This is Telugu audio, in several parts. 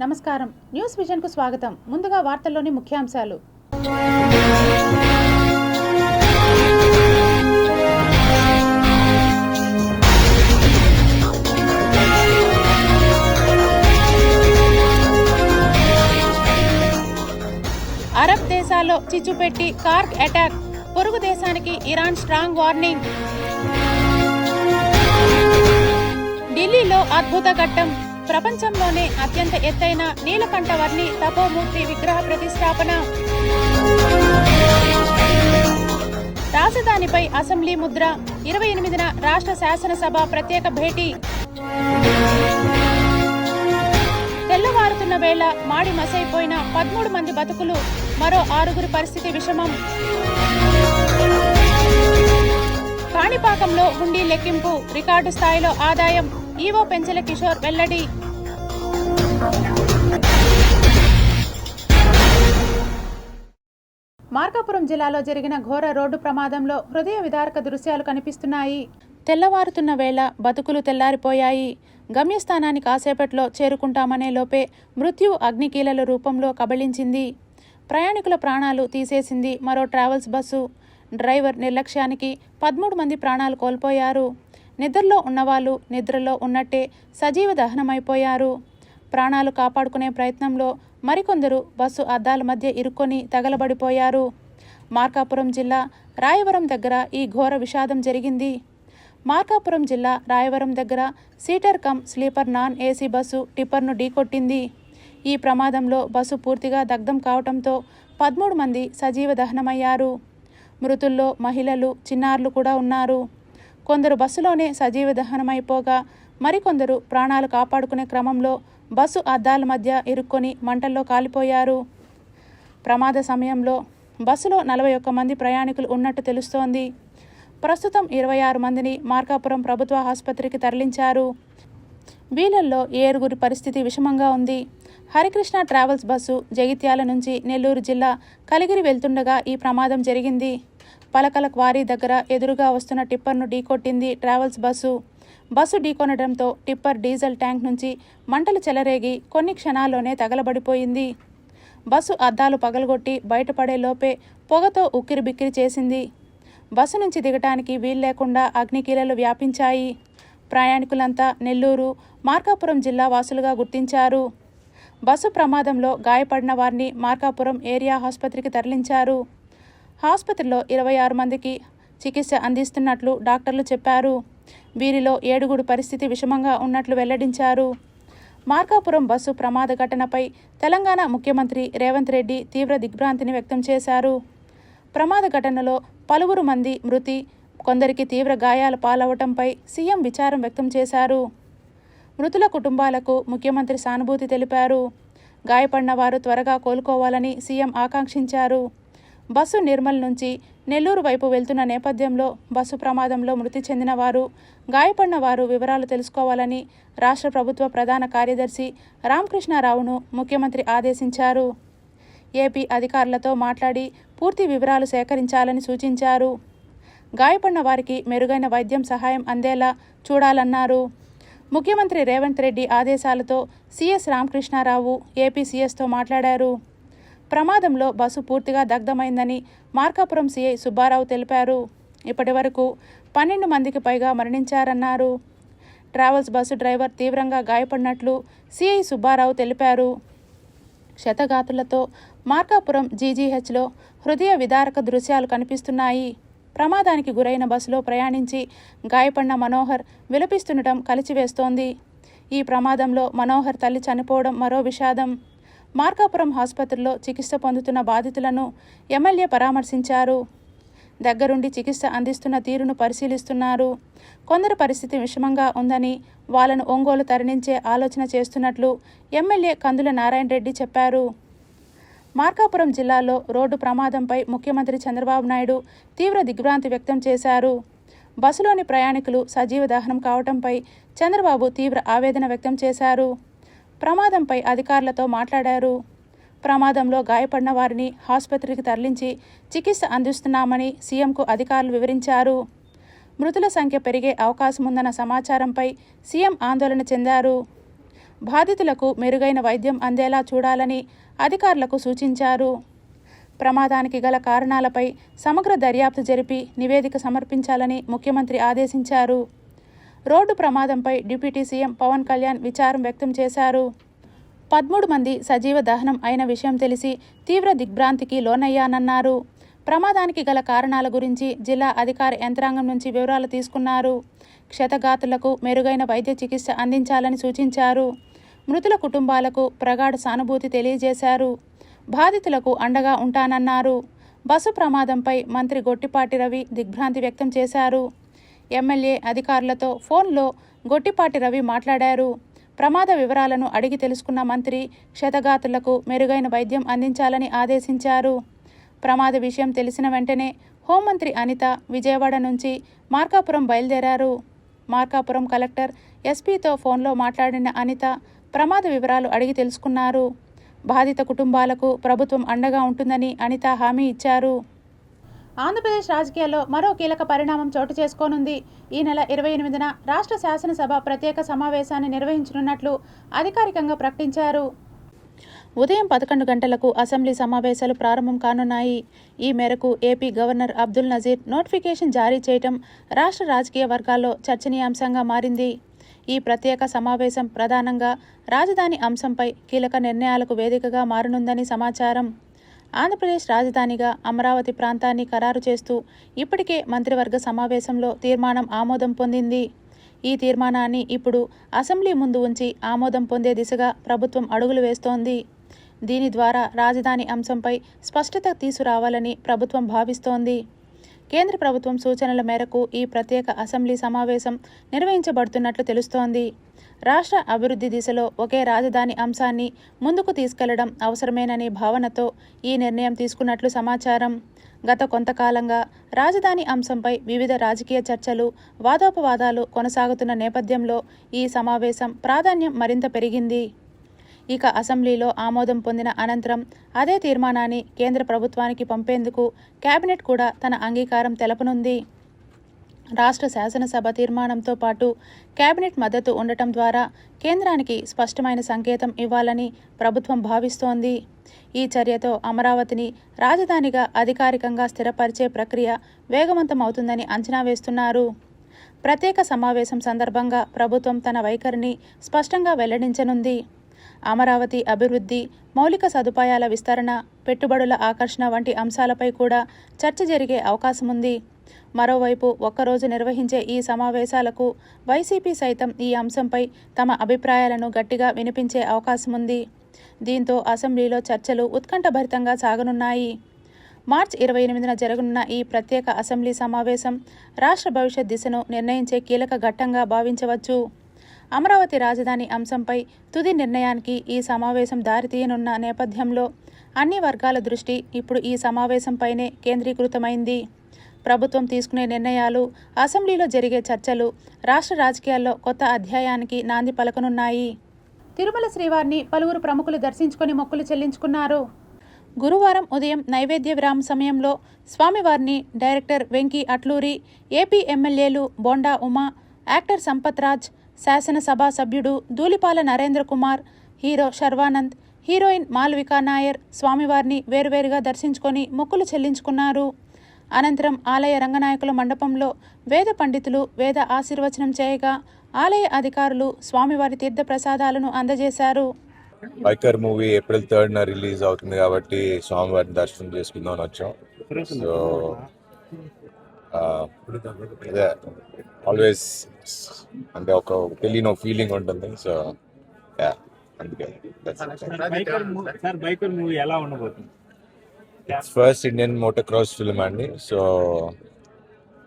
నమస్కారం. న్యూస్ విజన్కు స్వాగతం. ముందుగా వార్తల్లోని ముఖ్యాంశాలు. అరబ్ దేశాల్లో చిచ్చుపెట్టి కార్గ్ అటాక్, పొరుగు దేశానికి ఇరాన్ స్ట్రాంగ్ వార్నింగ్. ఢిల్లీలో అద్భుత ఘట్టం, ప్రపంచంలోనే అత్యంత ఎత్తైన నీలకంఠవర్ణి తపోమూర్తి విగ్రహ ప్రతిష్టాపన. రాజధానిపై అసెంబ్లీ ముద్ర, 28న రాష్ట్ర శాసనసభ ప్రత్యేక భేటీ. తెల్లవారుతున్న వేళ మాడి మసైపోయిన 13 మంది బతుకులు, మరో 6గురి పరిస్థితి విషమం. కాణిపాకంలో హుండీ లెక్కింపు, రికార్డు స్థాయిలో ఆదాయం, ఈవో పెంచల కిషోర్ వెల్లడి. మార్కాపురం జిల్లాలో జరిగిన ఘోర రోడ్డు ప్రమాదంలో హృదయ విదారక దృశ్యాలు కనిపిస్తున్నాయి. తెల్లవారుతున్న వేళ బతుకులు తెల్లారిపోయాయి. గమ్యస్థానాన్ని కాసేపట్లో చేరుకుంటామనే లోపే మృత్యు అగ్నికీలల రూపంలో కబళించింది. ప్రయాణికుల ప్రాణాలు తీసేసింది మరో ట్రావెల్స్ బస్సు. డ్రైవర్ నిర్లక్ష్యానికి 13 మంది ప్రాణాలు కోల్పోయారు. నిద్రలో ఉన్నవాళ్ళు నిద్రలో ఉన్నట్టే సజీవ దహనమైపోయారు. ప్రాణాలు కాపాడుకునే ప్రయత్నంలో మరికొందరు బస్సు అద్దాల మధ్య ఇరుక్కొని తగలబడిపోయారు. మార్కాపురం జిల్లా రాయవరం దగ్గర ఈ ఘోర విషాదం జరిగింది. మార్కాపురం జిల్లా రాయవరం దగ్గర seater cum sleeper non AC bus టిప్పర్ను ఢీకొట్టింది. ఈ ప్రమాదంలో బస్సు పూర్తిగా దగ్ధం కావడంతో 13 మంది సజీవ దహనమయ్యారు. మృతుల్లో మహిళలు, చిన్నారులు కూడా ఉన్నారు. కొందరు బస్సులోనే సజీవ దహనమైపోగా మరికొందరు ప్రాణాలు కాపాడుకునే క్రమంలో బస్సు అద్దాల మధ్య ఇరుక్కొని మంటల్లో కాలిపోయారు. ప్రమాద సమయంలో బస్సులో 41 మంది ప్రయాణికులు ఉన్నట్టు తెలుస్తోంది. ప్రస్తుతం 26 మందిని మార్కాపురం ప్రభుత్వ ఆసుపత్రికి తరలించారు. వీళ్ళల్లో 7గురి పరిస్థితి విషమంగా ఉంది. హరికృష్ణ ట్రావెల్స్ బస్సు జగిత్యాల నుంచి నెల్లూరు జిల్లా కలిగిరి వెళ్తుండగా ఈ ప్రమాదం జరిగింది. పలకల క్వారీ దగ్గర ఎదురుగా వస్తున్న టిప్పర్ను ఢీకొట్టింది ట్రావెల్స్ బస్సు. బస్సు ఢీకొనడంతో టిప్పర్ డీజిల్ ట్యాంక్ నుంచి మంటలు చెలరేగి కొన్ని క్షణాల్లోనే తగలబడిపోయింది. బస్సు అద్దాలు పగలగొట్టి బయటపడే లోపే పొగతో ఉక్కిరిబిక్కిరి చేసింది. బస్సు నుంచి దిగటానికి వీల్లేకుండా అగ్నికీలలు వ్యాపించాయి. ప్రయాణికులంతా నెల్లూరు, మార్కాపురం జిల్లా వాసులుగా గుర్తించారు. బస్సు ప్రమాదంలో గాయపడిన వారిని మార్కాపురం ఏరియా ఆసుపత్రికి తరలించారు. ఆసుపత్రిలో 26 మందికి చికిత్స అందిస్తున్నట్లు డాక్టర్లు చెప్పారు. వీరిలో 7గురి పరిస్థితి విషమంగా ఉన్నట్లు వెల్లడించారు. మార్కాపురం బస్సు ప్రమాద ఘటనపై తెలంగాణ ముఖ్యమంత్రి రేవంత్ రెడ్డి తీవ్ర దిగ్భ్రాంతిని వ్యక్తం చేశారు. ప్రమాద ఘటనలో పలువురు మంది మృతి, కొందరికి తీవ్ర గాయాల పాలవటంపై సీఎం విచారం వ్యక్తం చేశారు. మృతుల కుటుంబాలకు ముఖ్యమంత్రి సానుభూతి తెలిపారు. గాయపడిన వారు త్వరగా కోలుకోవాలని సీఎం ఆకాంక్షించారు. బస్సు నిర్మల్ నుంచి నెల్లూరు వైపు వెళ్తున్న నేపథ్యంలో బస్సు ప్రమాదంలో మృతి చెందిన వారు, గాయపడిన వారు వివరాలు తెలుసుకోవాలని రాష్ట్ర ప్రభుత్వ ప్రధాన కార్యదర్శి రామకృష్ణారావును ముఖ్యమంత్రి ఆదేశించారు. ఏపీ అధికారులతో మాట్లాడి పూర్తి వివరాలు సేకరించాలని సూచించారు. గాయపడిన వారికి మెరుగైన వైద్యం సహాయం అందేలా చూడాలన్నారు. ముఖ్యమంత్రి రేవంత్ రెడ్డి ఆదేశాలతో సీఎస్ రామకృష్ణారావు ఏపీ సీఎస్తో మాట్లాడారు. ప్రమాదంలో బస్సు పూర్తిగా దగ్ధమైందని మార్కాపురం సీఐ సుబ్బారావు తెలిపారు. ఇప్పటి వరకు 12 మందికి పైగా మరణించారన్నారు. ట్రావెల్స్ బస్సు డ్రైవర్ తీవ్రంగా గాయపడినట్లు సీఐ సుబ్బారావు తెలిపారు. క్షతగాతులతో మార్కాపురం జీజీహెచ్లో హృదయ విదారక దృశ్యాలు కనిపిస్తున్నాయి. ప్రమాదానికి గురైన బస్సులో ప్రయాణించి గాయపడిన మనోహర్ విలపిస్తుండటం కలిచివేస్తోంది. ఈ ప్రమాదంలో మనోహర్ తల్లి చనిపోవడం మరో విషాదం. మార్కాపురం ఆసుపత్రిలో చికిత్స పొందుతున్న బాధితులను ఎమ్మెల్యే పరామర్శించారు. దగ్గరుండి చికిత్స అందిస్తున్న తీరును పరిశీలిస్తున్నారు. కొందరు పరిస్థితి విషమంగా ఉందని వాళ్ళను ఒంగోలు తరలించే ఆలోచన చేస్తున్నట్లు ఎమ్మెల్యే కందుల నారాయణ రెడ్డి చెప్పారు. మార్కాపురం జిల్లాలో రోడ్డు ప్రమాదంపై ముఖ్యమంత్రి చంద్రబాబు నాయుడు తీవ్ర దిగ్భ్రాంతి వ్యక్తం చేశారు. బస్సులోని ప్రయాణికులు సజీవ దహనం కావడంపై చంద్రబాబు తీవ్ర ఆవేదన వ్యక్తం చేశారు. ప్రమాదంపై అధికారులతో మాట్లాడారు. ప్రమాదంలో గాయపడిన వారిని ఆసుపత్రికి తరలించి చికిత్స అందిస్తున్నామని సీఎంకు అధికారులు వివరించారు. మృతుల సంఖ్య పెరిగే అవకాశం ఉందన్న సమాచారంపై సీఎం ఆందోళన చెందారు. బాధితులకు మెరుగైన వైద్యం అందేలా చూడాలని అధికారులకు సూచించారు. ప్రమాదానికి గల కారణాలపై సమగ్ర దర్యాప్తు జరిపి నివేదిక సమర్పించాలని ముఖ్యమంత్రి ఆదేశించారు. రోడ్డు ప్రమాదంపై డిప్యూటీ సీఎం పవన్ కళ్యాణ్ విచారం వ్యక్తం చేశారు. 13 మంది సజీవ దహనం అయిన విషయం తెలిసి తీవ్ర దిగ్భ్రాంతికి లోనయ్యానన్నారు. ప్రమాదానికి గల కారణాల గురించి జిల్లా అధికార యంత్రాంగం నుంచి వివరాలు తీసుకున్నారు. క్షతగాతులకు మెరుగైన వైద్య చికిత్స అందించాలని సూచించారు. మృతుల కుటుంబాలకు ప్రగాఢ సానుభూతి తెలియజేశారు. బాధితులకు అండగా ఉంటానన్నారు. బస్సు ప్రమాదంపై మంత్రి గొట్టిపాటి రవి దిగ్భ్రాంతి వ్యక్తం చేశారు. ఎమ్మెల్యే అధికారులతో ఫోన్లో గొట్టిపాటి రవి మాట్లాడారు. ప్రమాద వివరాలను అడిగి తెలుసుకున్న మంత్రి క్షతగాతులకు మెరుగైన వైద్యం అందించాలని ఆదేశించారు. ప్రమాద విషయం తెలిసిన వెంటనే హోంమంత్రి అనిత విజయవాడ నుంచి మార్కాపురం బయలుదేరారు. మార్కాపురం కలెక్టర్ ఎస్పీతో ఫోన్లో మాట్లాడిన అనిత ప్రమాద వివరాలు అడిగి తెలుసుకున్నారు. బాధిత కుటుంబాలకు ప్రభుత్వం అండగా ఉంటుందని అనిత హామీ ఇచ్చారు. ఆంధ్రప్రదేశ్ రాజకీయాల్లో మరో కీలక పరిణామం చోటు చేసుకోనుంది. ఈ నెల 28న రాష్ట్ర శాసనసభ ప్రత్యేక సమావేశాన్ని నిర్వహించనున్నట్లు అధికారికంగా ప్రకటించారు. ఉదయం 11 గంటలకు అసెంబ్లీ సమావేశాలు ప్రారంభం కానున్నాయి. ఈ మేరకు AP governor Abdul Nazeer notification జారీ చేయడం రాష్ట్ర రాజకీయ వర్గాల్లో చర్చనీయాంశంగా మారింది. ఈ ప్రత్యేక సమావేశం ప్రధానంగా రాజధాని అంశంపై కీలక నిర్ణయాలకు వేదికగా మారనుందని సమాచారం. ఆంధ్రప్రదేశ్ రాజధానిగా అమరావతి ప్రాంతాన్ని ఖరారు చేస్తూ ఇప్పటికే మంత్రివర్గ సమావేశంలో తీర్మానం ఆమోదం పొందింది. ఈ తీర్మానాన్ని ఇప్పుడు అసెంబ్లీ ముందు ఉంచి ఆమోదం పొందే దిశగా ప్రభుత్వం అడుగులు వేస్తోంది. దీని ద్వారా రాజధాని అంశంపై స్పష్టత తీసుకురావాలని ప్రభుత్వం భావిస్తోంది. కేంద్ర ప్రభుత్వం సూచనల మేరకు ఈ ప్రత్యేక అసెంబ్లీ సమావేశం నిర్వహించబడుతున్నట్లు తెలుస్తోంది. రాష్ట్ర అభివృద్ధి దిశలో ఒకే రాజధాని అంశాన్ని ముందుకు తీసుకెళ్లడం అవసరమేననే భావనతో ఈ నిర్ణయం తీసుకున్నట్లు సమాచారం. గత కొంతకాలంగా రాజధాని అంశంపై వివిధ రాజకీయ చర్చలు, వాదోపవాదాలు కొనసాగుతున్న నేపథ్యంలో ఈ సమావేశం ప్రాధాన్యం మరింత పెరిగింది. ఇక అసెంబ్లీలో ఆమోదం పొందిన అనంతరం అదే తీర్మానాన్ని కేంద్ర ప్రభుత్వానికి పంపేందుకు కేబినెట్ కూడా తన అంగీకారం తెలపనుంది. రాష్ట్ర శాసనసభ తీర్మానంతో పాటు కేబినెట్ మద్దతు ఉండటం ద్వారా కేంద్రానికి స్పష్టమైన సంకేతం ఇవ్వాలని ప్రభుత్వం భావిస్తోంది. ఈ చర్యతో అమరావతిని రాజధానిగా అధికారికంగా స్థిరపరిచే ప్రక్రియ వేగవంతమవుతుందని అంచనా వేస్తున్నారు. ప్రత్యేక సమావేశం సందర్భంగా ప్రభుత్వం తన వైఖరిని స్పష్టంగా వెల్లడించనుంది. అమరావతి అభివృద్ధి, మౌలిక సదుపాయాల విస్తరణ, పెట్టుబడుల ఆకర్షణ వంటి అంశాలపై కూడా చర్చ జరిగే అవకాశముంది. మరోవైపు ఒక్కరోజు నిర్వహించే ఈ సమావేశాలకు వైసీపీ సైతం ఈ అంశంపై తమ అభిప్రాయాలను గట్టిగా వినిపించే అవకాశముంది. దీంతో అసెంబ్లీలో చర్చలు ఉత్కంఠభరితంగా సాగనున్నాయి. మార్చి 28న జరగనున్న ఈ ప్రత్యేక అసెంబ్లీ సమావేశం రాష్ట్ర భవిష్యత్ దిశను నిర్ణయించే కీలక ఘట్టంగా భావించవచ్చు. అమరావతి రాజధాని అంశంపై తుది నిర్ణయానికి ఈ సమావేశం దారితీయనున్న నేపథ్యంలో అన్ని వర్గాల దృష్టి ఇప్పుడు ఈ సమావేశంపైనే కేంద్రీకృతమైంది. ప్రభుత్వం తీసుకునే నిర్ణయాలు, అసెంబ్లీలో జరిగే చర్చలు రాష్ట్ర రాజకీయాల్లో కొత్త అధ్యాయానికి నాంది పలకనున్నాయి. తిరుమల శ్రీవారిని పలువురు ప్రముఖులు దర్శించుకొని మొక్కులు చెల్లించుకున్నారు. గురువారం ఉదయం నైవేద్య విరామ సమయంలో స్వామివారిని డైరెక్టర్ వెంకీ అట్లూరి, ఏపీ ఎమ్మెల్యేలు బోండా ఉమా, యాక్టర్ సంపత్ రాజ్, శాసనసభ సభ్యుడు ధూళిపాల నరేంద్ర కుమార్, హీరో శర్వానంద్, హీరోయిన్ మాల్వికా నాయర్ స్వామివారిని వేరువేరుగా దర్శించుకొని మొక్కులు చెల్లించుకున్నారు. అనంతరం ఆలయ రంగనాయకుల మండపంలో వేద పండితులు వేద ఆశీర్వచనం చేయగా ఆలయ అధికారులు స్వామివారి తీర్థ ప్రసాదాలను అందజేశారు. బైకర్ మూవీ ఏప్రిల్ 3న రిలీజ్ అవుతుంది కాబట్టి స్వామివారిని దర్శనం చేసుకుందాం వచ్చాం. సో అదే ఆల్వేస్ అంటే ఒక తెలియని ఫీలింగ్ ఉంటుంది. సో అందుకే బైకర్ మూవీ ఎలా ఉండబోతుంది? First Indian motor cross film అండి. సో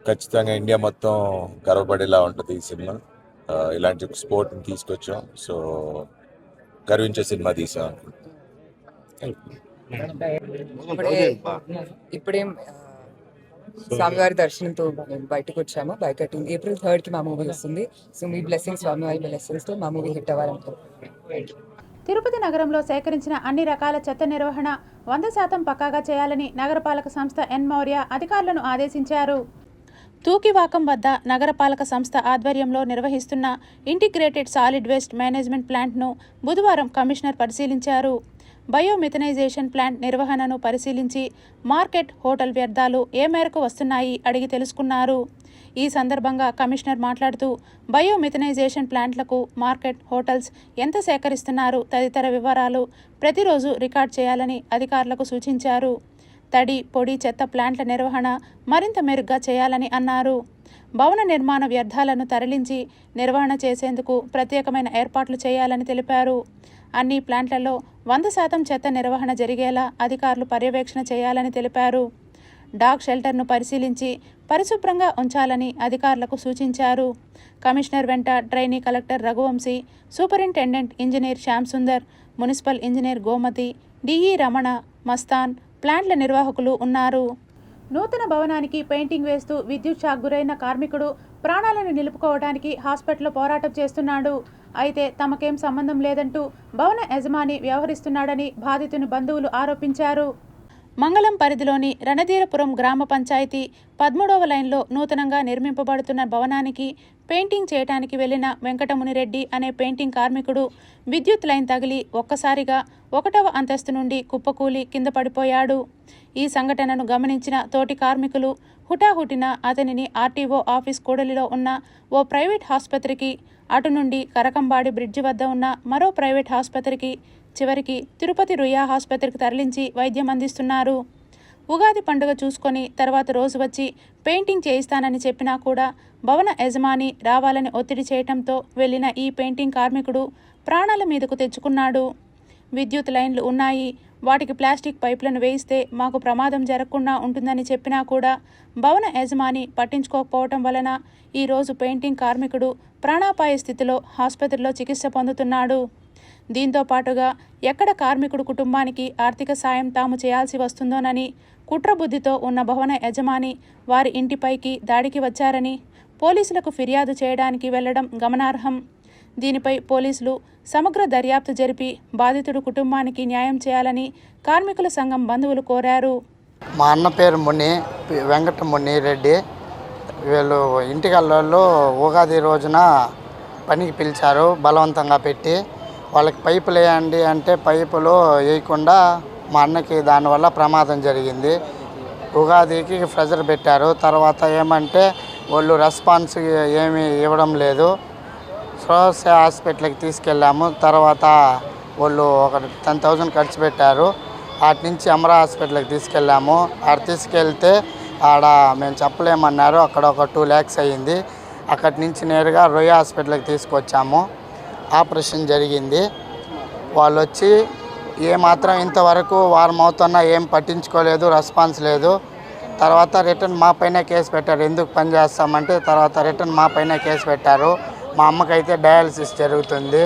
ఖచ్చితంగా ఇండియా మొత్తం గర్వపడేలా ఉంటుంది ఈ సినిమా. ఇలాంటి స్పోర్ట్ని తీసుకొచ్చాం. సో గర్వించే సినిమా తీసాం. ఇప్పుడే స్వామివారి దర్శనంతో బయటకు వచ్చాము. బయట ఏప్రిల్ 3కి మా మూవీ వస్తుంది. సో మీ బ్లెస్సింగ్స్, స్వామివారి బ్లెస్సింగ్స్ తో మా మూవీ హిట్ అవ్వాలనుకుంటున్నాను. తిరుపతి నగరంలో సేకరించిన అన్ని రకాల చెత్త నిర్వహణ 100% పక్కాగా చేయాలని నగరపాలక సంస్థ ఎన్ మౌర్య అధికారులను ఆదేశించారు. తూకివాకం వద్ద నగరపాలక సంస్థ ఆధ్వర్యంలో నిర్వహిస్తున్న ఇంటిగ్రేటెడ్ సాలిడ్ వేస్ట్ మేనేజ్మెంట్ ప్లాంట్ను బుధవారం కమిషనర్ పరిశీలించారు. బయోమిథనైజేషన్ ప్లాంట్ నిర్వహణను పరిశీలించి మార్కెట్, హోటల్ వ్యర్థాలు ఏ మేరకు వస్తున్నాయి అడిగి తెలుసుకున్నారు. ఈ సందర్భంగా కమిషనర్ మాట్లాడుతూ బయోమిథనైజేషన్ ప్లాంట్లకు మార్కెట్, హోటల్స్ ఎంత సేకరిస్తున్నారు తదితర వివరాలు ప్రతిరోజు రికార్డ్ చేయాలని అధికారులకు సూచించారు. తడి, పొడి చెత్త ప్లాంట్ల నిర్వహణ మరింత మెరుగ్గా చేయాలని అన్నారు. భవన నిర్మాణ వ్యర్థాలను తరలించి నిర్వహణ చేసేందుకు ప్రత్యేకమైన ఏర్పాట్లు చేయాలని తెలిపారు. అన్ని ప్లాంట్లలో 100% చెత్త నిర్వహణ జరిగేలా అధికారులు పర్యవేక్షణ చేయాలని తెలిపారు. డాగ్ షెల్టర్ను పరిశీలించి పరిశుభ్రంగా ఉంచాలని అధికారులకు సూచించారు. కమిషనర్ వెంట trainee collector Raghuvanshi, superintendent engineer Shyam Sundar, municipal engineer Gomathi, DE Ramana, Mastan, ప్లాంట్ల నిర్వాహకులు ఉన్నారు. నూతన భవనానికి పెయింటింగ్ వేస్తూ విద్యుత్ షాక్ గురైన కార్మికుడు ప్రాణాలను నిలుపుకోవడానికి హాస్పిటల్లో పోరాటం చేస్తున్నాడు. అయితే తమకేం సంబంధం లేదంటూ భవన యజమాని వ్యవహరిస్తున్నాడని బాధితుని బంధువులు ఆరోపించారు. మంగళం పరిధిలోని రణధీరపురం గ్రామ పంచాయతీ 13వ లైన్లో నూతనంగా నిర్మింపబడుతున్న భవనానికి పెయింటింగ్ చేయడానికి వెళ్లిన వెంకటమునిరెడ్డి అనే పెయింటింగ్ కార్మికుడు విద్యుత్ లైన్ తగిలి ఒక్కసారిగా 1వ అంతస్తు నుండి కుప్పకూలి కింద పడిపోయాడు. ఈ సంఘటనను గమనించిన తోటి కార్మికులు హుటాహుటిన అతనిని ఆర్టీఓ ఆఫీస్ కూడలిలో ఉన్న ఓ ప్రైవేట్ ఆసుపత్రికి, అటు నుండి కరకంబాడి బ్రిడ్జి వద్ద ఉన్న మరో ప్రైవేట్ ఆసుపత్రికి, చివరికి తిరుపతి రుయా ఆసుపత్రికి తరలించి వైద్యం అందిస్తున్నారు. ఉగాది పండుగ చూసుకొని తర్వాత రోజు వచ్చి పెయింటింగ్ చేయిస్తానని చెప్పినా కూడా భవన యజమాని రావాలని ఒత్తిడి చేయటంతో వెళ్లిన ఈ పెయింటింగ్ కార్మికుడు ప్రాణాల మీదకు తెచ్చుకున్నాడు. విద్యుత్ లైన్లు ఉన్నాయి, వాటికి ప్లాస్టిక్ పైపులను వేయిస్తే మాకు ప్రమాదం జరగకుండా ఉంటుందని చెప్పినా కూడా భవన యజమాని పట్టించుకోకపోవటం వలన ఈరోజు పెయింటింగ్ కార్మికుడు ప్రాణాపాయ స్థితిలో ఆసుపత్రిలో చికిత్స పొందుతున్నాడు. దీంతో పాటుగా ఎక్కడ కార్మికుడు కుటుంబానికి ఆర్థిక సాయం తాము చేయాల్సి వస్తుందోనని కుట్రబుద్ధితో ఉన్న భవన యజమాని వారి ఇంటిపైకి దాడికి వచ్చారని పోలీసులకు ఫిర్యాదు చేయడానికి వెళ్లడం గమనార్హం. దీనిపై పోలీసులు సమగ్ర దర్యాప్తు జరిపి బాధితుడు కుటుంబానికి న్యాయం చేయాలని కార్మికుల సంఘం బంధువులు కోరారు. మా అన్న పేరు వెంకటముని రెడ్డి. వీళ్ళు ఇంటికల్లో ఉగాది రోజున పనికి పిలిచారు, బలవంతంగా పెట్టి వాళ్ళకి పైపులు వేయండి అంటే పైపులు వేయకుండా మా అన్నకి దానివల్ల ప్రమాదం జరిగింది. ఉగాదికి ప్రెజర్ పెట్టారు. తర్వాత ఏమంటే వాళ్ళు రెస్పాన్స్ ఏమీ ఇవ్వడం లేదు. సోసే హాస్పిటల్కి తీసుకెళ్ళాము. తర్వాత వాళ్ళు ఒక 10,000 ఖర్చు పెట్టారు. అటు నుంచి అమరా హాస్పిటల్కి తీసుకెళ్ళాము. ఆడ తీసుకెళ్తే ఆడ మేము చెప్పలేమన్నారు. అక్కడ ఒక 2 lakhs అయ్యింది. అక్కడి నుంచి నేరుగా రొయ్య హాస్పిటల్కి తీసుకొచ్చాము. ఆపరేషన్ జరిగింది. వాళ్ళు వచ్చి ఏమాత్రం ఇంతవరకు వారం అవుతున్నా ఏం పట్టించుకోలేదు, రెస్పాన్స్ లేదు. తర్వాత రిటర్న్ మా పైన కేసు పెట్టారు. ఎందుకు పని చేస్తామంటే తర్వాత రిటర్న్ మా పైన కేసు పెట్టారు. మా అమ్మకైతే డయాలసిస్ జరుగుతుంది.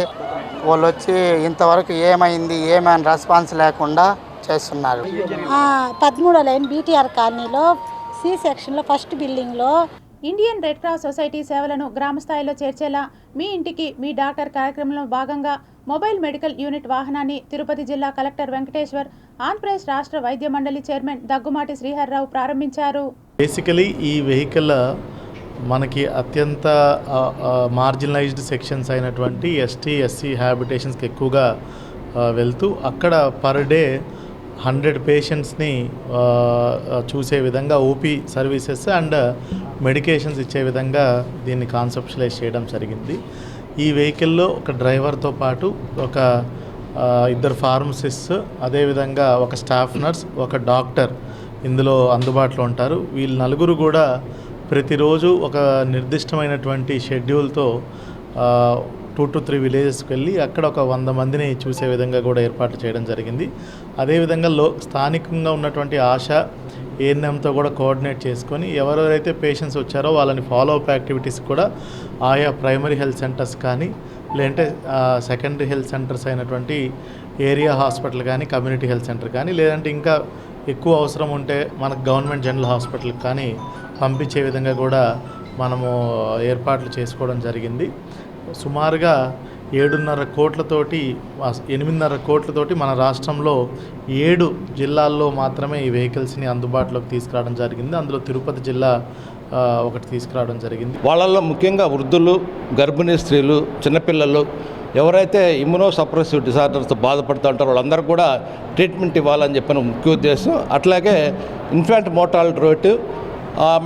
వాళ్ళు వచ్చి ఇంతవరకు ఏమైంది ఏమైనా రెస్పాన్స్ లేకుండా చేస్తున్నారు. 13వ లైన్ బీటీఆర్ కాలనీలో సి సెక్షన్లో ఫస్ట్ బిల్డింగ్లో ఇండియన్ రెడ్ క్రాస్ సొసైటీ సేవలను గ్రామ స్థాయిలో చేర్చేలా మీ ఇంటికి మీ డాక్టర్ కార్యక్రమంలో భాగంగా మొబైల్ మెడికల్ యూనిట్ వాహనాన్ని తిరుపతి జిల్లా కలెక్టర్ వెంకటేశ్వర్, ఆంధ్రప్రదేశ్ రాష్ట్ర వైద్య మండలి చైర్మన్ దగ్గుమాటి శ్రీహర్రావు ప్రారంభించారు. బేసికలీ ఈ వెహికల్ మనకి అత్యంత మార్జినలైజ్డ్ సెక్షన్స్ అయినటువంటి ఎస్టీ, ఎస్సీ హ్యాబిటేషన్స్కి ఎక్కువగా వెళ్తూ అక్కడ పర్ డే 100 పేషెంట్స్ని చూసే విధంగా ఓపీ సర్వీసెస్ అండ్ మెడికేషన్స్ ఇచ్చే విధంగా దీన్ని కాన్సెప్షలైజ్ చేయడం జరిగింది. ఈ వెహికల్లో ఒక డ్రైవర్తో పాటు ఒక 2 ఫార్మసిస్ట్స్, అదేవిధంగా ఒక స్టాఫ్ నర్స్, ఒక డాక్టర్ ఇందులో అందుబాటులో ఉంటారు. వీళ్ళు నలుగురు కూడా ప్రతిరోజు ఒక నిర్దిష్టమైనటువంటి షెడ్యూల్తో 2 to 3 విలేజెస్కి వెళ్ళి అక్కడ ఒక 100 మందిని చూసే విధంగా కూడా ఏర్పాటు చేయడం జరిగింది. అదేవిధంగా స్థానికంగా ఉన్నటువంటి ఆశా ఏఎన్ఎంతో కూడా కోఆర్డినేట్ చేసుకొని ఎవరెవరైతే పేషెంట్స్ వచ్చారో వాళ్ళని ఫాలో అప్ యాక్టివిటీస్ కూడా ఆయా ప్రైమరీ హెల్త్ సెంటర్స్ కానీ లేదంటే సెకండరీ హెల్త్ సెంటర్స్ అయినటువంటి ఏరియా హాస్పిటల్ కానీ కమ్యూనిటీ హెల్త్ సెంటర్ కానీ లేదంటే ఇంకా ఎక్కువ అవసరం ఉంటే మనకు గవర్నమెంట్ జనరల్ హాస్పిటల్కి కానీ పంపించే విధంగా కూడా మనము ఏర్పాట్లు చేసుకోవడం జరిగింది. సుమారుగా 7.5 కోట్లతోటి 8.5 కోట్లతోటి మన రాష్ట్రంలో 7 జిల్లాల్లో మాత్రమే ఈ వెహికల్స్ని అందుబాటులోకి తీసుకురావడం జరిగింది. అందులో తిరుపతి జిల్లా ఒకటి తీసుకురావడం జరిగింది. వాళ్ళల్లో ముఖ్యంగా వృద్ధులు, గర్భిణీ స్త్రీలు, చిన్నపిల్లలు ఎవరైతే ఇమ్యూనో సప్రెసివ్ డిసార్డర్స్తో బాధపడుతూ ఉంటారో వాళ్ళందరూ కూడా ట్రీట్మెంట్ ఇవ్వాలని చెప్పిన ముఖ్య ఉద్దేశం. అట్లాగే infant mortality rate,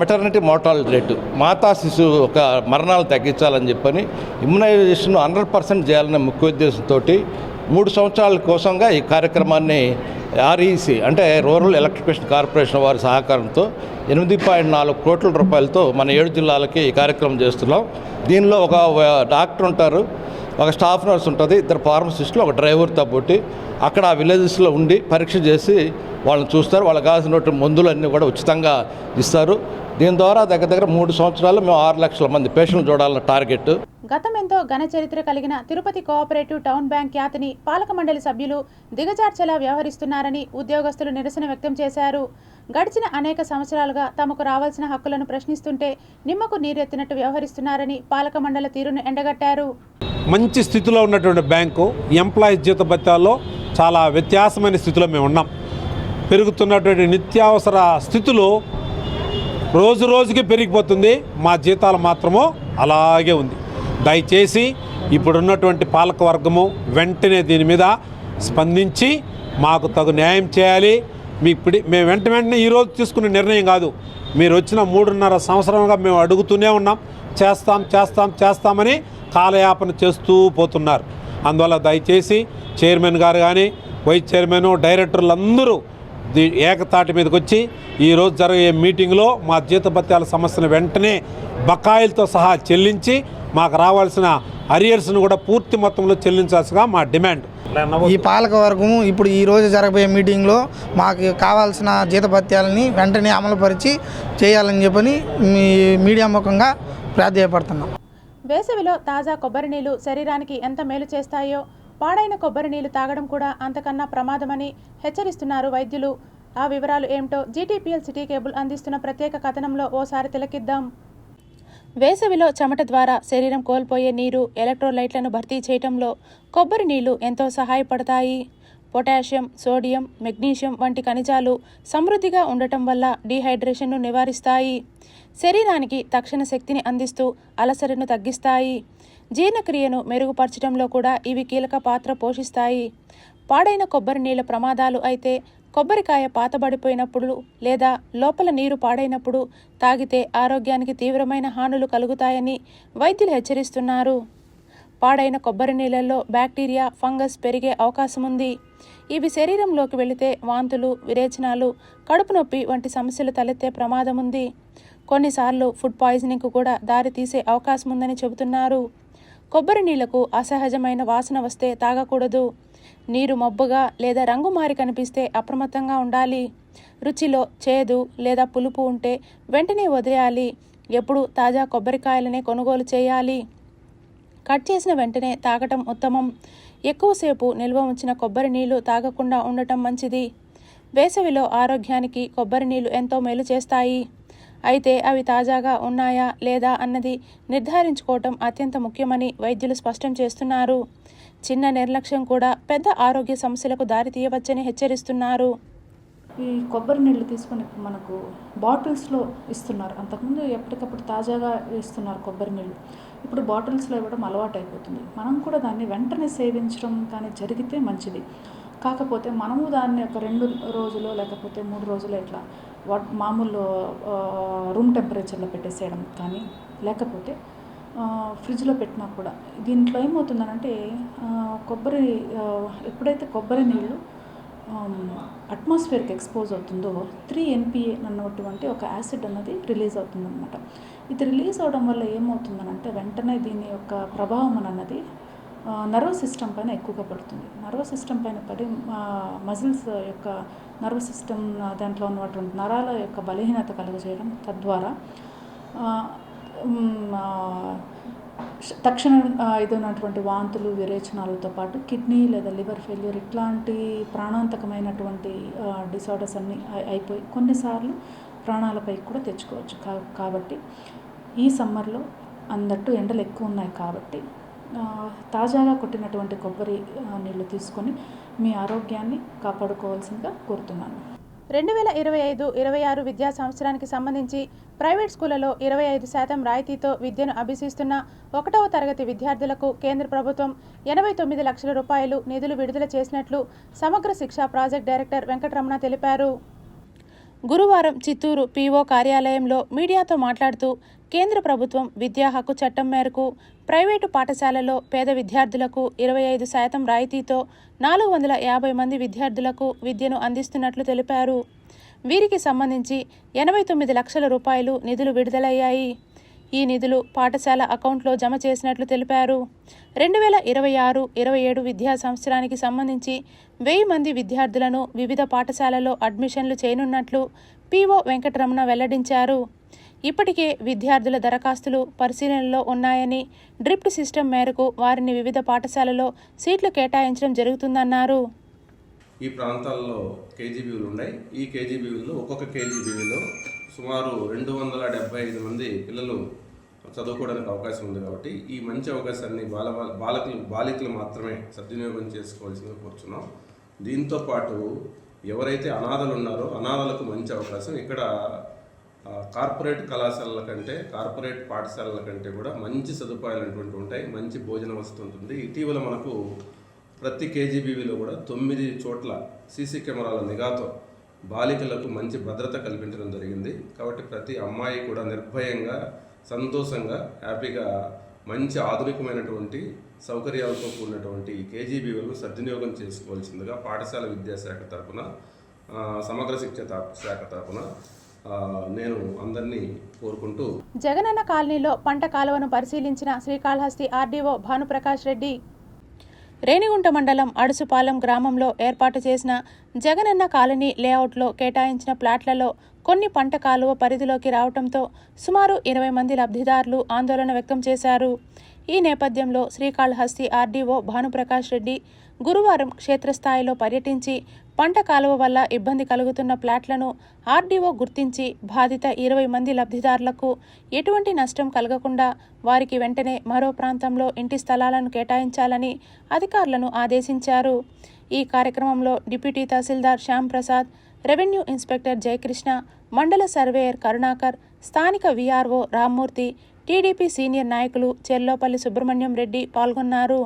maternity mortality rate, మాతా శిశువు ఒక మరణాలు తగ్గించాలని చెప్పని ఇమ్యునైజేషన్ 100% చేయాలనే ముఖ్య ఉద్దేశంతో 3 సంవత్సరాల కోసంగా ఈ కార్యక్రమాన్ని REC అంటే రూరల్ ఎలక్ట్రిఫికేషన్ కార్పొరేషన్ వారి సహకారంతో 8.4 కోట్ల రూపాయలతో మన 7 జిల్లాలకి ఈ కార్యక్రమం చేస్తున్నాం. దీనిలో ఒక డాక్టర్ ఉంటారు, ఒక స్టాఫ్ నర్స్ ఉంటుంది, 2 ఫార్మసిస్టులు, ఒక డ్రైవర్తో పోటీ అక్కడ ఆ విలేజెస్లో ఉండి పరీక్ష చేసి వాళ్ళని చూస్తారు. వాళ్ళకి కావాల్సిన మందులన్నీ కూడా ఉచితంగా ఇస్తారు. దీని ద్వారా దగ్గర 3 సంవత్సరాలు మేము 6 లక్షల మంది పేషెంట్లు చూడాలన్న టార్గెట్. గతమెంతో ఘన చరిత్ర కలిగిన తిరుపతి కోఆపరేటివ్ టౌన్ బ్యాంక్ ఖ్యాతిని పాలక మండలి సభ్యులు దిగజార్చేలా వ్యవహరిస్తున్నారని ఉద్యోగస్తులు నిరసన వ్యక్తం చేశారు. గడిచిన అనేక సంవత్సరాలుగా తమకు రావాల్సిన హక్కులను ప్రశ్నిస్తుంటే నిమ్మకు నీరెత్తినట్టు వ్యవహరిస్తున్నారని పాలక మండలి తీరును ఎండగట్టారు. మంచి స్థితిలో ఉన్నటువంటి బ్యాంకు ఎంప్లాయీస్ జీతభత్యాల్లో చాలా వ్యత్యాసమైన స్థితిలో మేము ఉన్నాం. పెరుగుతున్నటువంటి నిత్యావసర స్థితులు రోజు రోజుకి పెరిగిపోతుంది, మా జీతాలు మాత్రమో అలాగే ఉంది. దయచేసి ఇప్పుడున్నటువంటి పాలకవర్గము వెంటనే దీని మీద స్పందించి మాకు తగు న్యాయం చేయాలి. మేము వెంటనే ఈరోజు తీసుకున్న నిర్ణయం కాదు, మీరు వచ్చిన 3.5 సంవత్సరాలుగా మేము అడుగుతూనే ఉన్నాం, చేస్తామని కాలయాపన చేస్తూ పోతున్నారు. అందువల్ల దయచేసి చైర్మన్ గారు కానీ, వైస్ చైర్మన్, డైరెక్టర్లు అందరూ ఏకతాటి మీదకి వచ్చి ఈరోజు జరిగే మీటింగ్లో మా జీతభత్యాల సమస్యను వెంటనే బకాయిలతో సహా చెల్లించి మాకు రావాల్సిన అరియర్స్ను కూడా పూర్తి మొత్తంలో చెల్లించాల్సిగా మా డిమాండ్. ఈ పాలకవర్గం ఇప్పుడు ఈరోజు జరగబోయే మీటింగ్లో మాకు కావాల్సిన జీతభత్యాలని వెంటనే అమలుపరిచి చేయాలని చెప్పని మీడియా ముఖంగా ప్రాధేయపడుతున్నాం. వేసవిలో తాజా కొబ్బరి నీళ్లు శరీరానికి ఎంత మేలు చేస్తాయో పాడైన కొబ్బరి నీళ్లు తాగడం కూడా అంతకన్నా ప్రమాదమని హెచ్చరిస్తున్నారు వైద్యులు. ఆ వివరాలు ఏమిటో GTPL సిటీ కేబుల్ అందిస్తున్న ప్రత్యేక కథనంలో ఓసారి తిలకిద్దాం. వేసవిలో చెమట ద్వారా శరీరం కోల్పోయే నీరు, ఎలక్ట్రోలైట్లను భర్తీ చేయడంలో కొబ్బరి నీళ్లు ఎంతో సహాయపడతాయి. పొటాషియం, సోడియం, మెగ్నీషియం వంటి ఖనిజాలు సమృద్ధిగా ఉండటం వల్ల డీహైడ్రేషన్ను నివారిస్తాయి. శరీరానికి తక్షణ శక్తిని అందిస్తూ అలసటను తగ్గిస్తాయి. జీర్ణక్రియను మెరుగుపరచడంలో కూడా ఇవి కీలక పాత్ర పోషిస్తాయి. పాడైన కొబ్బరి నీళ్ల ప్రమాదాలు అయితే కొబ్బరికాయ పాతబడిపోయినప్పుడు లేదా లోపల నీరు పాడైనప్పుడు తాగితే ఆరోగ్యానికి తీవ్రమైన హానులు కలుగుతాయని వైద్యులు హెచ్చరిస్తున్నారు. పాడైన కొబ్బరి నీళ్ళల్లో బ్యాక్టీరియా, ఫంగస్ పెరిగే అవకాశం ఉంది. ఇవి శరీరంలోకి వెళితే వాంతులు, విరేచనాలు, కడుపు నొప్పి వంటి సమస్యలు తలెత్తే ప్రమాదం ఉంది. కొన్నిసార్లు ఫుడ్ పాయిజనింగ్కు కూడా దారి తీసే అవకాశం ఉందని చెబుతున్నారు. కొబ్బరి నీళ్లకు అసహజమైన వాసన వస్తే తాగకూడదు. నీరు మబ్బుగా లేదా రంగు మారి కనిపిస్తే అప్రమత్తంగా ఉండాలి. రుచిలో చేదు లేదా పులుపు ఉంటే వెంటనే వదిలేయాలి. ఎప్పుడు తాజా కొబ్బరికాయలనే కొనుగోలు చేయాలి. కట్ చేసిన వెంటనే తాగటం ఉత్తమం. ఎక్కువసేపు నిల్వ ఉంచిన కొబ్బరి నీళ్లు తాగకుండా ఉండటం మంచిది. వేసవిలో ఆరోగ్యానికి కొబ్బరి నీళ్లు ఎంతో మేలు చేస్తాయి. అయితే అవి తాజాగా ఉన్నాయా లేదా అన్నది నిర్ధారించుకోవటం అత్యంత ముఖ్యమని వైద్యులు స్పష్టం చేస్తున్నారు. చిన్న నిర్లక్ష్యం కూడా పెద్ద ఆరోగ్య సమస్యలకు దారితీయవచ్చని హెచ్చరిస్తున్నారు. ఈ కొబ్బరి నీళ్ళు తీసుకొని మనకు బాటిల్స్లో ఇస్తున్నారు. అంతకుముందు ఎప్పటికప్పుడు తాజాగా ఇస్తున్నారు కొబ్బరి నీళ్ళు. ఇప్పుడు బాటిల్స్లో ఇవ్వడం అలవాటు అయిపోతుంది. మనం కూడా దాన్ని వెంటనే సేవించడం కానీ జరిగితే మంచిది. కాకపోతే మనము దాన్ని ఒక 2 రోజులు లేకపోతే 3 రోజులు ఇట్లా మామూలు రూమ్ టెంపరేచర్లో పెట్టేసేయడం కానీ, లేకపోతే ఫ్రిడ్జ్లో పెట్టినా కూడా దీంట్లో ఏమవుతుందనంటే ఎప్పుడైతే కొబ్బరి నీళ్ళు అట్మాస్ఫియర్కి ఎక్స్పోజ్ అవుతుందో 3-NPA అన్నటువంటి ఒక యాసిడ్ అన్నది రిలీజ్ అవుతుందన్నమాట. ఇది రిలీజ్ అవడం వల్ల ఏమవుతుందనంటే వెంటనే దీని యొక్క ప్రభావం అన్నది నర్వస్ సిస్టమ్ పైన ఎక్కువగా పడుతుంది. నర్వస్ సిస్టమ్ పైన పడి మజిల్స్ యొక్క నర్వస్ సిస్టమ్ దాంట్లో ఉన్నటువంటి నరాల యొక్క బలహీనత కలుగజేయడం, తద్వారా తక్షణ ఇదైనటువంటి వాంతులు, విరేచనాలతో పాటు కిడ్నీ లేదా లివర్ ఫెయిల్యూర్ ఇట్లాంటి ప్రాణాంతకమైనటువంటి డిసార్డర్స్ అన్నీ అయిపోయి కొన్నిసార్లు ప్రాణాలపై కూడా తెచ్చుకోవచ్చు. కాబట్టి ఈ సమ్మర్లో అందట్టు ఎండలు ఎక్కువ ఉన్నాయి కాబట్టి తాజాగా కొట్టినటువంటి కొబ్బరి నీళ్ళు తీసుకొని మీ ఆరోగ్యాన్ని కాపాడుకోవాల్సిందిగా కోరుతున్నాను. 2025-26 విద్యా సంవత్సరానికి సంబంధించి ప్రైవేట్ స్కూళ్లలో 25% రాయితీతో విద్యను అభ్యసిస్తున్న 1వ తరగతి విద్యార్థులకు కేంద్ర ప్రభుత్వం 89 లక్షల రూపాయలు నిధులు విడుదల చేసినట్లు సమగ్ర శిక్ష ప్రాజెక్ట్ డైరెక్టర్ వెంకటరమణ తెలిపారు. గురువారం చిత్తూరు పీఓ కార్యాలయంలో మీడియాతో మాట్లాడుతూ కేంద్ర ప్రభుత్వం విద్యా హక్కు చట్టం మేరకు ప్రైవేటు పాఠశాలలో పేద విద్యార్థులకు 25% రాయితీతో 450 మంది విద్యార్థులకు విద్యను అందిస్తున్నట్లు తెలిపారు. వీరికి సంబంధించి 89 లక్షల రూపాయలు నిధులు విడుదలయ్యాయి. ఈ నిధులు పాఠశాల అకౌంట్లో జమ చేసినట్లు తెలిపారు. 2026-27 విద్యా సంవత్సరానికి సంబంధించి 1000 మంది విద్యార్థులను వివిధ పాఠశాలలో అడ్మిషన్లు చేయనున్నట్లు పీఓ వెంకటరమణ వెల్లడించారు. ఇప్పటికే విద్యార్థుల దరఖాస్తులు పరిశీలనలో ఉన్నాయని, డ్రిప్ట్ సిస్టమ్ మేరకు వారిని వివిధ పాఠశాలలో సీట్లు కేటాయించడం జరుగుతుందన్నారు. ఈ ప్రాంతాల్లో కేజీబీలు ఉన్నాయి. ఈ కేజీబీలో ఒక్కొక్క కేజీబీలో సుమారు 275 మంది పిల్లలు చదువుకోవడానికి అవకాశం ఉంది. కాబట్టి ఈ మంచి అవకాశాన్ని బాలికలు మాత్రమే సద్వినియోగం చేసుకోవాల్సిందిగా కోరుచున్నాం. దీంతోపాటు ఎవరైతే అనాథలు ఉన్నారో అనాథలకు మంచి అవకాశం ఇక్కడ కార్పొరేట్ కళాశాలల కంటే కార్పొరేట్ పాఠశాలల కంటే కూడా మంచి సదుపాయాలు అనేటువంటి ఉంటాయి. మంచి భోజన వసతి ఉంటుంది. ఇటీవల మనకు ప్రతి కేజీబీవీలో కూడా 9 చోట్ల సీసీ కెమెరాల నిఘాతో బాలికలకు మంచి భద్రత కల్పించడం జరిగింది. కాబట్టి ప్రతి అమ్మాయి కూడా నిర్భయంగా, సంతోషంగా, హ్యాపీగా మంచి ఆధునికమైనటువంటి సౌకర్యాలతో కూడినటువంటి కేజీబీవీలు సద్వినియోగం చేసుకోవాల్సిందిగా పాఠశాల విద్యాశాఖ తరఫున, సమగ్ర శిక్ష శాఖ తరఫున నేను అందరినీ కోరుకుంటూ. జగనన్న కాలనీలో పంట కాలువను పరిశీలించిన శ్రీకాళహస్తి ఆర్డీఓ భానుప్రకాష్ రెడ్డి రేణిగుంట మండలం అడుసుపాలెం గ్రామంలో ఏర్పాటు చేసిన జగనన్న కాలనీ లేఅవుట్లో కేటాయించిన ప్లాట్లలో కొన్ని పంట కాలువ పరిధిలోకి రావడంతో సుమారు 20 మంది లబ్ధిదారులు ఆందోళన వ్యక్తం చేశారు. ఈ నేపథ్యంలో శ్రీకాళహస్తి ఆర్డీఓ భానుప్రకాష్ రెడ్డి గురువారం క్షేత్రస్థాయిలో పర్యటించి పంట కాలువ వల్ల ఇబ్బంది కలుగుతున్న ప్లాట్లను ఆర్డీఓ గుర్తించి బాధిత 20 మంది లబ్ధిదారులకు ఎటువంటి నష్టం కలగకుండా వారికి వెంటనే మరో ప్రాంతంలో ఇంటి స్థలాలను కేటాయించాలని అధికారులను ఆదేశించారు. ఈ కార్యక్రమంలో డిప్యూటీ తహసీల్దార్ శ్యామ్ ప్రసాద్, రెవెన్యూ ఇన్స్పెక్టర్ జయకృష్ణ, మండల సర్వేయర్ కరుణాకర్, స్థానిక వీఆర్ఓ రామ్మూర్తి, టీడీపీ సీనియర్ నాయకులు చెర్లోపల్లి సుబ్రహ్మణ్యం రెడ్డి పాల్గొన్నారు.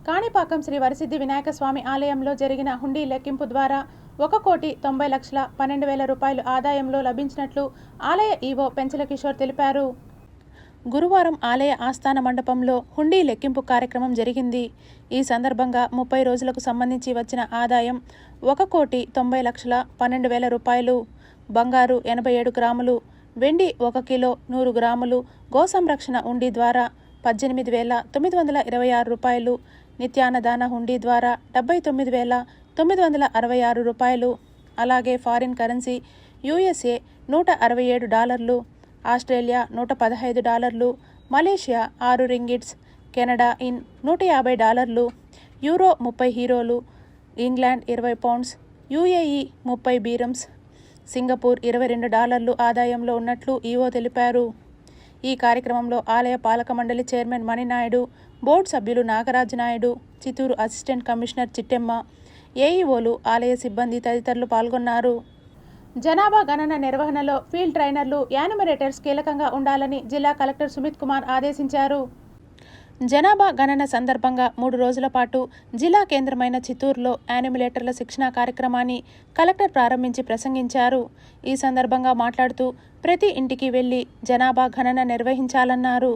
కాణిపాకం శ్రీ వరసిద్ధి వినాయక స్వామి ఆలయంలో జరిగిన హుండీ లెక్కింపు ద్వారా 1,90,12,000 రూపాయలు ఆదాయంలో లభించినట్లు ఆలయ ఈవో పెంచల కిషోర్ తెలిపారు. గురువారం ఆలయ ఆస్థాన మండపంలో హుండీ లెక్కింపు కార్యక్రమం జరిగింది. ఈ సందర్భంగా 30 రోజులకు సంబంధించి వచ్చిన ఆదాయం 1,90,12,000 రూపాయలు, బంగారు 87 గ్రాములు, వెండి 1 కిలో 100 గ్రాములు, గో సంరక్షణ హుండీ ద్వారా 18,926 రూపాయలు, నిత్యాన్నదాన హుండీ ద్వారా 79,966 రూపాయలు, అలాగే foreign currency USA $167, Australia $115, Malaysia 6 ringgits, Canada in $150, euro 30 హీరోలు, ఇంగ్లాండ్ 20 పౌండ్స్, యూఏఈ 30 బీరమ్స్, సింగపూర్ $22 ఆదాయంలో ఉన్నట్లు ఈవో తెలిపారు. ఈ కార్యక్రమంలో ఆలయ పాలక మండలి చైర్మన్ మణినాయుడు, బోర్డు సభ్యులు నాగరాజు నాయుడు, చిత్తూరు అసిస్టెంట్ కమిషనర్ చిట్టెమ్మ, ఏఈఓలు, ఆలయ సిబ్బంది తదితరులు పాల్గొన్నారు. జనాభా గణన నిర్వహణలో ఫీల్డ్ ట్రైనర్లు, యానిమరేటర్స్ కీలకంగా ఉండాలని జిల్లా కలెక్టర్ సుమిత్ కుమార్ ఆదేశించారు. జనాభా గణన సందర్భంగా 3 రోజుల పాటు జిల్లా కేంద్రమైన చిత్తూరులో యానిమేటర్ల శిక్షణా కార్యక్రమాన్ని కలెక్టర్ ప్రారంభించి ప్రసంగించారు. ఈ సందర్భంగా మాట్లాడుతూ ప్రతి ఇంటికి వెళ్లి జనాభా గణన నిర్వహించాలన్నారు.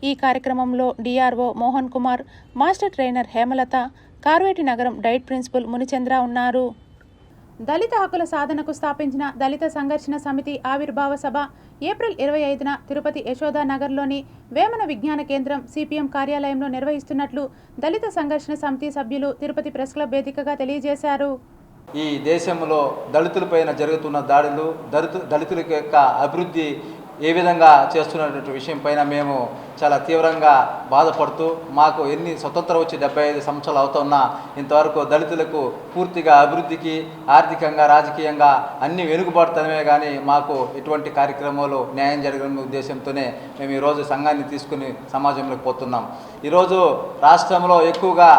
ఈ కార్యక్రమంలో DRO Mohan Kumar, master trainer Hemalatha, Karveti నగరం డైట్ ప్రిన్సిపల్ మునిచంద్ర ఉన్నారు. దళిత హక్కుల సాధనకు స్థాపించిన దళిత సంఘర్షణ సమితి ఆవిర్భావ సభ ఏప్రిల్ 25న తిరుపతి యశోదానగర్లోని వేమన విజ్ఞాన కేంద్రం సిపిఎం కార్యాలయంలో నిర్వహిస్తున్నట్లు దళిత సంఘర్షణ సమితి సభ్యులు తిరుపతి ప్రెస్ క్లబ్ వేదికగా తెలియజేశారు. ఈ దేశంలో దళితులపైన జరుగుతున్న దాడులు, దళితుల యొక్క అభివృద్ధి ఏ విధంగా చేస్తున్నటువంటి విషయం పైన మేము చాలా తీవ్రంగా బాధపడుతూ మాకు ఎన్ని స్వతంత్రం వచ్చి 75 సంవత్సరాలు అవుతున్నా ఇంతవరకు దళితులకు పూర్తిగా అభివృద్ధికి ఆర్థికంగా రాజకీయంగా అన్ని వెనుకబడుతున్నామే కానీ మాకు ఎటువంటి కార్యక్రమాలు న్యాయం జరగని ఉద్దేశంతోనే మేము ఈరోజు సంఘాన్ని తీసుకుని సమాజంలోకి పోతున్నాం. ఈరోజు రాష్ట్రంలో ఎక్కువగా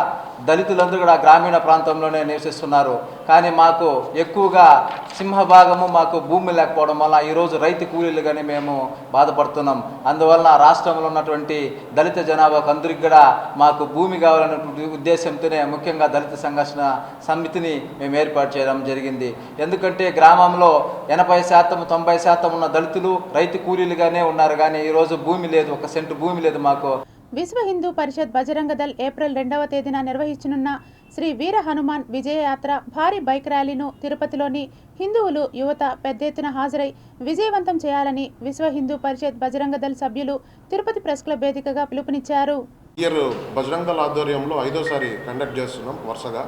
దళితులందరూ కూడా గ్రామీణ ప్రాంతంలోనే నివసిస్తున్నారు. కానీ మాకు ఎక్కువగా సింహభాగము మాకు భూమి లేకపోవడం వల్ల ఈరోజు రైతు కూలీలుగానే మేము బాధపడుతున్నాం. అందువలన రాష్ట్రంలో ఉన్నటువంటి దళిత జనాభాకు అందరికి కూడా మాకు భూమి కావాలనే ఉద్దేశంతోనే ముఖ్యంగా దళిత సంఘర్షణ సమితిని మేము ఏర్పాటు చేయడం జరిగింది. ఎందుకంటే గ్రామంలో 80% 90% ఉన్న దళితులు రైతు కూలీలుగానే ఉన్నారు. కానీ ఈరోజు భూమి లేదు, 1 సెంటు భూమి లేదు మాకు. విశ్వ హిందూ పరిషత్ బజరంగ దళ్ ఏప్రిల్ 2వ తేదీన నిర్వహించనున్న శ్రీ వీర హనుమాన్ విజయయాత్ర భారీ బైక్ ర్యాలీను తిరుపతిలోని హిందువులు యువత పెద్ద ఎత్తున హాజరై విజయవంతం చేయాలని విశ్వ హిందూ పరిషత్ బజరంగ దళ్ సభ్యులు తిరుపతి ప్రెస్ క్లబ్ వేదికగా పిలుపునిచ్చారు. ఇయర్ బజరంగ దళ్ ఆధ్వర్యంలో 5వసారి కండక్ట్ చేస్తున్నాం వరుసగా.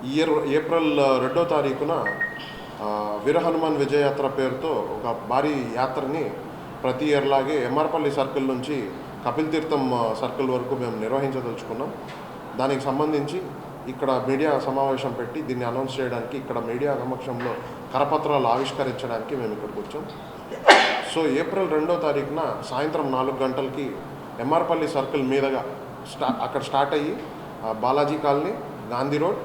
ఈ ఇయర్ ఏప్రిల్ 2వ తారీఖున వీర హనుమాన్ విజయయాత్ర పేరుతో ఒక భారీ యాత్రని ప్రతి ఇయర్ లాగే ఎంఆర్పల్లి సర్కిల్ నుంచి కపిల్ తీర్థం సర్కిల్ వరకు మేము నిర్వహించదలుచుకున్నాం. దానికి సంబంధించి ఇక్కడ మీడియా సమావేశం పెట్టి దీన్ని అనౌన్స్ చేయడానికి, ఇక్కడ మీడియా సమక్షంలో కరపత్రాలు ఆవిష్కరించడానికి మేము ఇక్కడికి వచ్చాం. సో ఏప్రిల్ 2వ తారీఖున సాయంత్రం 4 గంటలకి ఎంఆర్పల్లి సర్కిల్ మీదుగా అక్కడ స్టార్ట్ అయ్యి Balaji colony, Gandhi road,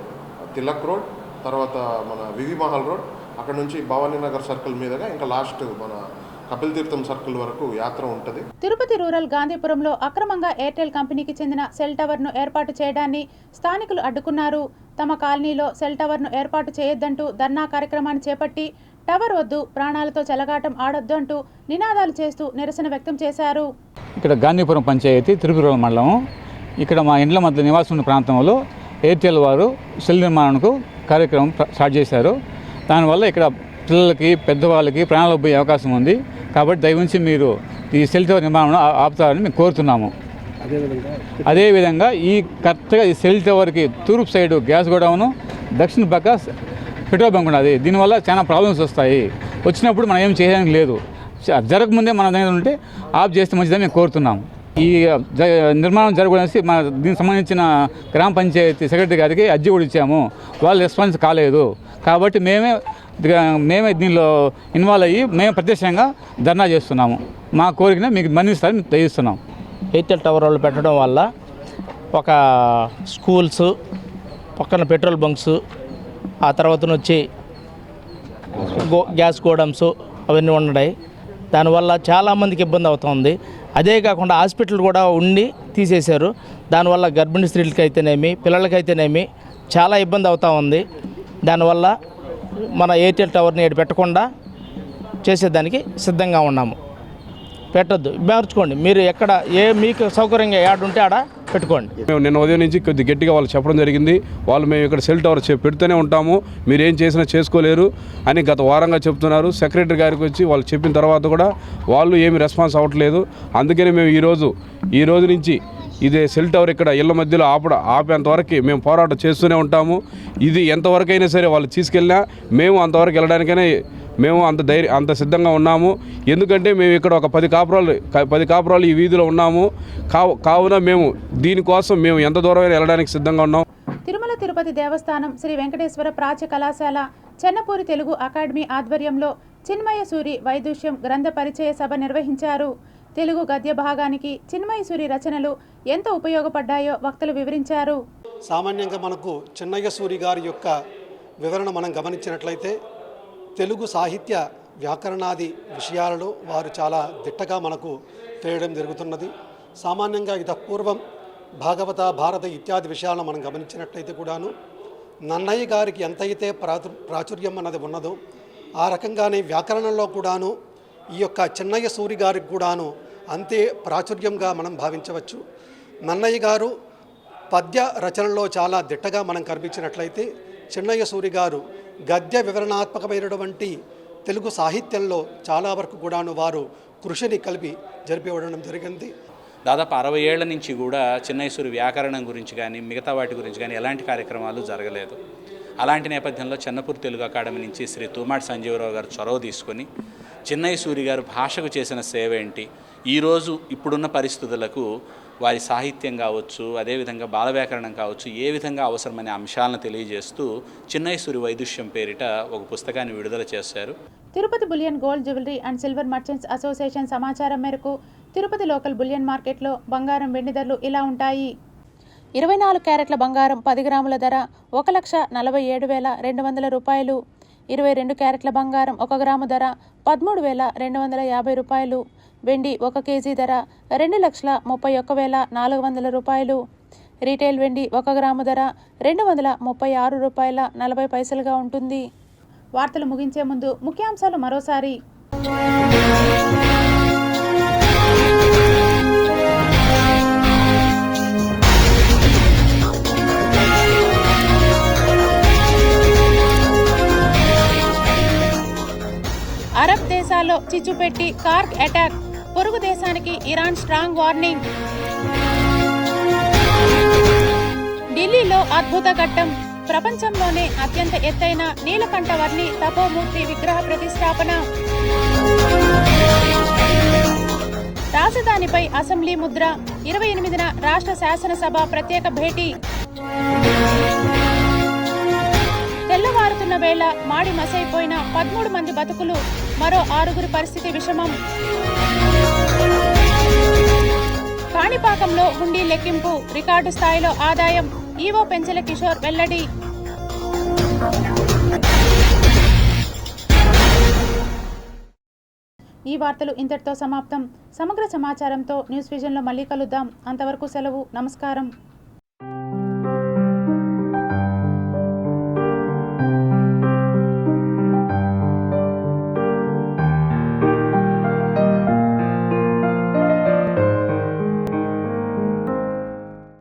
Tilak road, తర్వాత మన వివి మహల్ రోడ్, అక్కడ నుంచి భవానీనగర్ సర్కిల్ మీదుగా ఇంకా లాస్ట్ మన కపిల్ తీర్థం సర్కిల్ వరకు యాత్ర ఉంటుంది. తిరుపతి రూరల్ గాంధీపురంలో అక్రమంగా ఎయిర్టెల్ కంపెనీకి చెందిన సెల్ టవర్ను ఏర్పాటు చేయడాన్ని స్థానికులు అడ్డుకున్నారు. తమ కాలనీలో సెల్ టవర్ను ఏర్పాటు చేయొద్దంటూ ధర్నా కార్యక్రమాన్ని చేపట్టి టవర్ వద్దు, ప్రాణాలతో చెలగాటం ఆడొద్దు అంటూ నినాదాలు చేస్తూ నిరసన వ్యక్తం చేశారు. ఇక్కడ గాంధీపురం పంచాయతీ తిరుపతి రూరల్ మండలం, ఇక్కడ మా ఇండ్ల మధ్య నివాసం ఉన్న ప్రాంతంలో ఎయిర్టెల్ వారు సెల్ నిర్మాణకు కార్యక్రమం స్టార్ట్ చేశారు. దానివల్ల ఇక్కడ పిల్లలకి పెద్దవాళ్ళకి ప్రాణాలు పోయే అవకాశం ఉంది. కాబట్టి దయవుంచి మీరు ఈ సెల్ టవర్ నిర్మాణం ఆపుతారని మేము కోరుతున్నాము. అదేవిధంగా ఈ కరెక్ట్గా ఈ సెల్ టవర్కి తూర్పు సైడు గ్యాస్ గోడౌను, దక్షిణ పక్క పెట్రోల్ బంక్ ఉన్నది. దీనివల్ల చాలా ప్రాబ్లమ్స్ వస్తాయి. వచ్చినప్పుడు మనం ఏం చేయడానికి లేదు. జరగకముందే మన దగ్గర ఉంటే ఆఫ్ చేస్తే మంచిదని మేము కోరుతున్నాము. ఈ నిర్మాణం జరగడానికి మన దీనికి సంబంధించిన గ్రామ పంచాయతీ సెక్రటరీ గారికి అర్జీ కూడా ఇచ్చాము. వాళ్ళు రెస్పాన్స్ కాలేదు. కాబట్టి మేమే దీనిలో ఇన్వాల్వ్ అయ్యి మేము ప్రత్యక్షంగా ధర్నా చేస్తున్నాము. మా కోరికను మీకు మన్నిస్తారని తెలియజేస్తున్నాం. ఎయిర్టెల్ టవర్ వాళ్ళు పెట్టడం వల్ల ఒక స్కూల్స్ పక్కన పెట్రోల్ బంక్స్, ఆ తర్వాత వచ్చి గ్యాస్ గోడమ్స్ అవన్నీ ఉన్నాయి. దానివల్ల చాలామందికి ఇబ్బంది అవుతుంది. అదే కాకుండా హాస్పిటల్ కూడా ఉండి తీసేశారు. దానివల్ల గర్భిణీ స్త్రీలకైతేనేమి పిల్లలకైతేనేమి చాలా ఇబ్బంది అవుతూ ఉంది. దానివల్ల మన ఎయిర్టెల్ టవర్ని పెట్టకుండా చేసేదానికి సిద్ధంగా ఉన్నాము. పెట్టద్దు, మార్చుకోండి. మీరు ఎక్కడ మీకు సౌకర్యంగా ఉంటే ఆడ పెట్టుకోండి. మేము నిన్న ఉదయం నుంచి కొద్ది గట్టిగా వాళ్ళు చెప్పడం జరిగింది. మేము ఇక్కడ సెల్ టవర్ పెడుతూనే ఉంటాము, మీరు ఏం చేసినా చేసుకోలేరు అని గత వారంగా చెప్తున్నారు. సెక్రటరీ గారికి వచ్చి వాళ్ళు చెప్పిన తర్వాత కూడా వాళ్ళు ఏమి రెస్పాన్స్ అవ్వట్లేదు. అందుకని మేము ఈ రోజు నుంచి ఇదే సెల్ టవర్ ఇక్కడ ఇళ్ల మధ్యలో ఆపేంతవరకు మేము పోరాటం చేస్తూనే ఉంటాము. ఇది ఎంతవరకైనా సరే వాళ్ళు తీసుకెళ్ళినా మేము అంతవరకు వెళ్ళడానికైనా మేము అంత సిద్ధంగా ఉన్నాము. ఎందుకంటే మేము ఇక్కడ ఒక 10 కాపురాలు ఈ వీధిలో ఉన్నాము. కావున మేము దీనికోసం మేము ఎంత దూరమైనా వెళ్ళడానికి సిద్ధంగా ఉన్నాం. తిరుమల తిరుపతి దేవస్థానం శ్రీ వెంకటేశ్వర ప్రాచ్య కళాశాల చెన్నపూరి తెలుగు అకాడమీ ఆధ్వర్యంలో చిన్మయ సూరి వైదుష్యం గ్రంథ పరిచయ సభ నిర్వహించారు. తెలుగు గద్య భాగానికి చిన్మయ సూరి రచనలు ఎంత ఉపయోగపడ్డాయో వక్తలు వివరించారు. సామాన్యంగా మనకు చిన్నయ్య సూరి గారి యొక్క వివరణ మనం గమనించినట్లయితే తెలుగు సాహిత్య వ్యాకరణాది విషయాలలో వారు చాలా దిట్టగా మనకు తెలియడం జరుగుతున్నది. సామాన్యంగా పూర్వం భాగవత భారత ఇత్యాది విషయాలను మనం గమనించినట్లయితే కూడాను నన్నయ్య గారికి ఎంతైతే ప్రాచుర్యం అన్నది ఉన్నదో ఆ రకంగానే వ్యాకరణంలో కూడాను ఈ యొక్క చిన్నయ్య సూరి గారికి కూడాను అంతే ప్రాచుర్యంగా మనం భావించవచ్చు. నన్నయ్య గారు పద్య రచనలో చాలా దిట్టగా మనం కనిపించినట్లయితే చిన్నయ్య సూరి గారు గద్య వివరణాత్మకమైనటువంటి తెలుగు సాహిత్యంలో చాలా వరకు కూడాను వారు కృషిని కలిపి జరిపివ్వడం జరిగింది. దాదాపు 60 ఏళ్ల నుంచి కూడా చిన్నయ్య సూరి వ్యాకరణం గురించి కానీ మిగతా వాటి గురించి కానీ ఎలాంటి కార్యక్రమాలు జరగలేదు. అలాంటి నేపథ్యంలో చెన్నపూరి తెలుగు అకాడమీ నుంచి శ్రీ తుమ్మాడి సంజీవరావు గారు చొరవ తీసుకొని చిన్నయ్య సూరి గారు భాషకు చేసిన సేవ ఏంటి, ఈరోజు ఇప్పుడున్న పరిస్థితులకు వారి సాహిత్యం కావచ్చు, అదేవిధంగా బాల వ్యాకరణం కావచ్చు, ఏ విధంగా అవసరమనే అంశాలను తెలియజేస్తూ చిన్నయ్య సూరి వైదుష్యం పేరిట ఒక పుస్తకాన్ని విడుదల చేశారు. Tirupati bullion gold jewellery and silver merchants association సమాచారం మేరకు తిరుపతి లోకల్ బులియన్ మార్కెట్లో బంగారం వెండి ధరలు ఇలా ఉంటాయి. 24 క్యారెట్ల బంగారం 10 గ్రాముల ధర 1,47,200 రూపాయలు. 22 క్యారెట్ల బంగారం 1 గ్రాము ధర 13,250 రూపాయలు. వెండి 1 కేజీ ధర 2,31,400 రూపాయలు. రీటైల్ వెండి 1 గ్రాము ధర 236 రూపాయల 40 పైసలుగా ఉంటుంది. వార్తలు ముగించే ముందు ముఖ్యాంశాలు మరోసారి. అరబ్ దేశాల్లో చిచ్చుపెట్టి కార్క్ అటాక్, పొరుగు దేశానికి ఇరాన్ స్ట్రాంగ్ వార్నింగ్. ఢిల్లీలో అద్భుత ఘట్టం, ప్రపంచంలోనే అత్యంత ఎత్తైన నీలకంఠవర్ణి తపోమూర్తి విగ్రహ ప్రతిష్టాపన. రాజధానిపై అసెంబ్లీ ముద్ర, 28న రాష్ట్ర శాసనసభ ప్రత్యేక భేటీ. తెల్లవారుతున్న వేళ మాడి మసైపోయిన 13 మంది బతుకులు, మరో 6గురి పరిస్థితి విషమం. కాణిపాకంలో హుండీ లెక్కింపు, రికార్డు స్థాయిలో ఆదాయం, ఈవో పెంచెల కిషోర్ వెల్లడి. ఈ వార్తలు ఇంతటితో సమాప్తం. సమగ్ర సమాచారంతో న్యూస్ విజన్లో మళ్ళీ కలుద్దాం. అంతవరకు సెలవు. నమస్కారం.